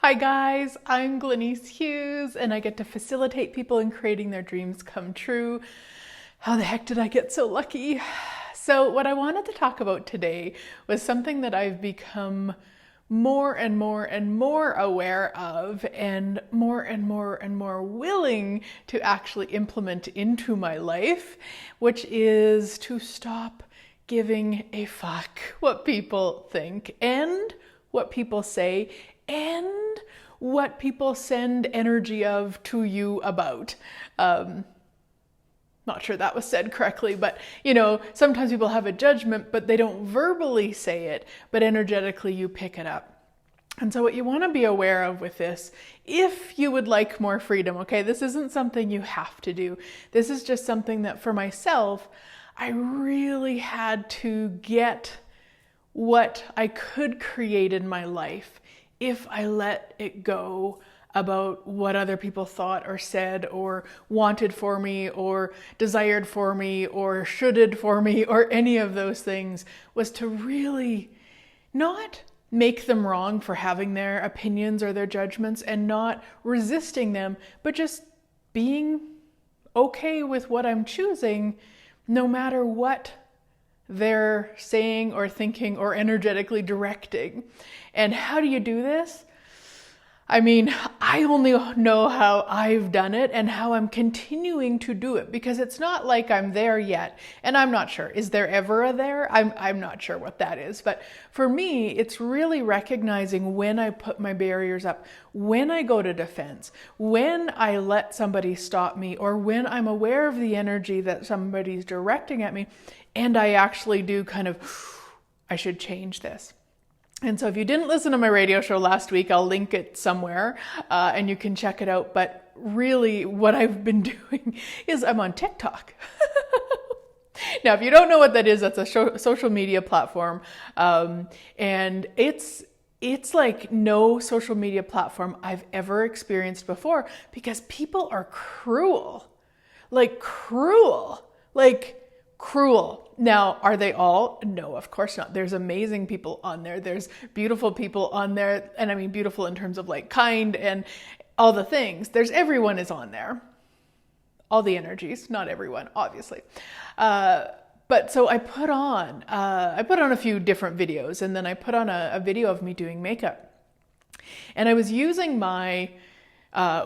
Hi guys, I'm Glenyce Hughes and I get to facilitate people in creating their dreams come true. How the heck did I get so lucky? So what I wanted to talk about today was something that I've become more and more aware of and more willing to actually implement into my life, which is to stop giving a fuck what people think and what people say and what people send energy of to you about. Not sure that was said correctly, but sometimes people have a judgment, but they don't verbally say it, but energetically you pick it up. And so what you want to be aware of with this, if you would like more freedom, okay, this isn't something you have to do. This is just something that for myself, I really had to get what I could create in my life if I let it go about what other people thought or said or wanted for me or desired for me or shoulded for me or any of those things, was to really not make them wrong for having their opinions or their judgments and not resisting them, but just being okay with what I'm choosing no matter what they're saying or thinking or energetically directing. And how do you do this? I mean, I only know how I've done it and how I'm continuing to do it, because it's not like I'm there yet. And I'm not sure. Is there ever a there? I'm not sure what that is. But for me, it's really recognizing when I put my barriers up, when I go to defense, when I let somebody stop me, or when I'm aware of the energy that somebody's directing at me, and I actually do kind of, I should change this. And so if you didn't listen to my radio show last week, I'll link it somewhere and you can check it out. But really what I've been doing is I'm on TikTok. Now, if you don't know what that is, that's a social media platform. And it's like no social media platform I've ever experienced before, because people are cruel. Now, are they all? No, of course not. There's amazing people on there. There's beautiful people on there. And I mean beautiful in terms of like kind and all the things. Everyone is on there. All the energies, not everyone, obviously. But so I put on a few different videos, and then I put on a video of me doing makeup. And I was using my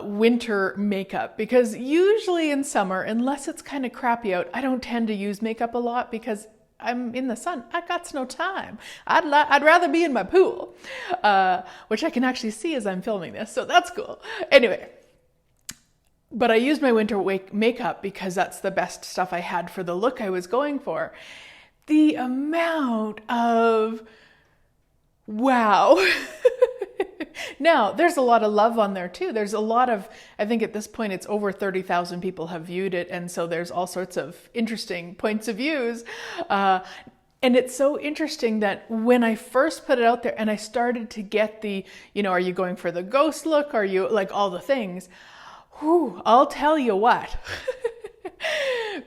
winter makeup, because usually in summer, unless it's kind of crappy out, I don't tend to use makeup a lot because I'm in the sun. I got no time. I'd rather be in my pool, which I can actually see as I'm filming this, so that's cool. Anyway, but I used my winter makeup because that's the best stuff I had for the look I was going for. The amount of wow. Now, there's a lot of love on there too. There's a lot of, I think at this point it's over 30,000 people have viewed it. And so there's all sorts of interesting points of views. And it's so interesting that when I first put it out there and I started to get the, are you going for the ghost look? Are you like all the things? Whew, I'll tell you what.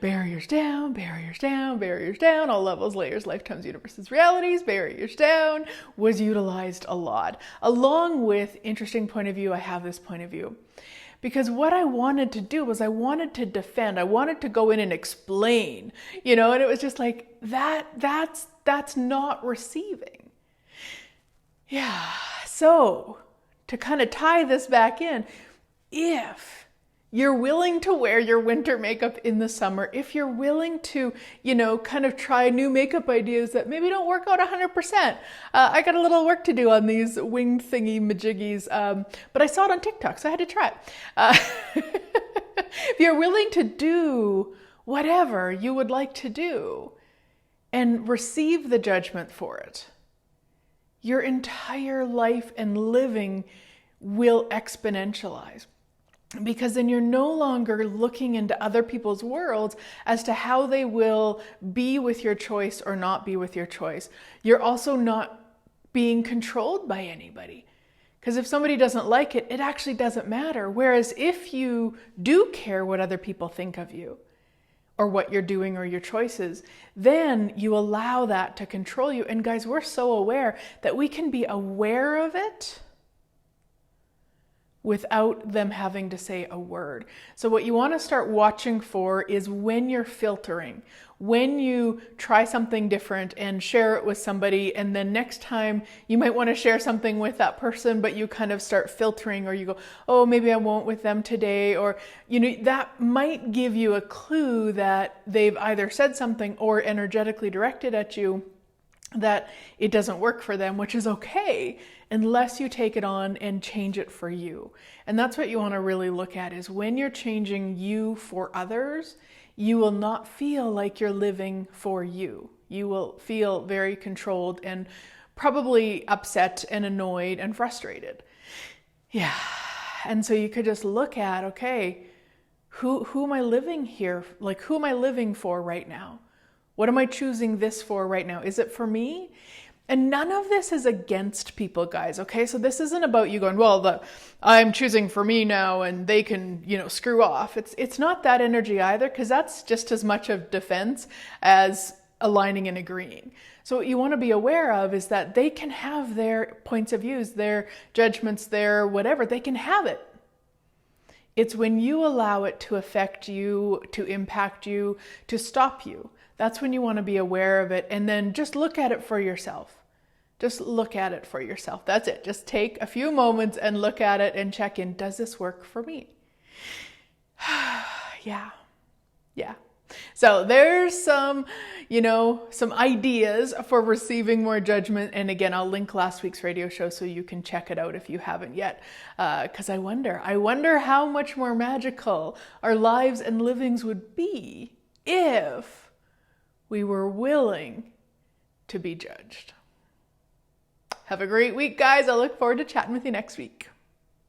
Barriers down, barriers down, barriers down, all levels, layers, lifetimes, universes, realities, barriers down was utilized a lot. Along with interesting point of view, I have this point of view. Because what I wanted to do was I wanted to defend, I wanted to go in and explain, and it was just like, that's not receiving. Yeah, so to kind of tie this back in, if you're willing to wear your winter makeup in the summer, if you're willing to, kind of try new makeup ideas that maybe don't work out 100%. I got a little work to do on these winged thingy majiggies, but I saw it on TikTok, so I had to try it. If you're willing to do whatever you would like to do and receive the judgment for it, your entire life and living will exponentialize. Because then you're no longer looking into other people's worlds as to how they will be with your choice or not be with your choice. You're also not being controlled by anybody. Because if somebody doesn't like it, it actually doesn't matter. Whereas if you do care what other people think of you, or what you're doing or your choices, then you allow that to control you. And guys, we're so aware that we can be aware of it without them having to say a word. So what you want to start watching for is when you're filtering, when you try something different and share it with somebody, and then next time you might want to share something with that person, but you kind of start filtering, or you go, oh, maybe I won't with them today, or, you know, that might give you a clue that they've either said something or energetically directed at you that it doesn't work for them, which is okay, unless you take it on and change it for you. And that's what you want to really look at, is when you're changing you for others, you will not feel like you're living for you. You will feel very controlled and probably upset and annoyed and frustrated. Yeah. And so you could just look at, okay, who am I living here? Like, who am I living for right now? What am I choosing this for right now? Is it for me? And none of this is against people, guys, okay? So this isn't about you going, well, I'm choosing for me now and they can, you know, screw off. It's not that energy either, because that's just as much of defense as aligning and agreeing. So what you want to be aware of is that they can have their points of views, their judgments, their whatever, they can have it. It's when you allow it to affect you, to impact you, to stop you. That's when you want to be aware of it, and then just look at it for yourself. Just look at it for yourself. That's it. Just take a few moments and look at it and check in. Does this work for me? Yeah. So there's some, you know, some ideas for receiving more judgment. And again, I'll link last week's radio show so you can check it out if you haven't yet. Because I wonder how much more magical our lives and livings would be if we were willing to be judged. Have a great week, guys. I look forward to chatting with you next week.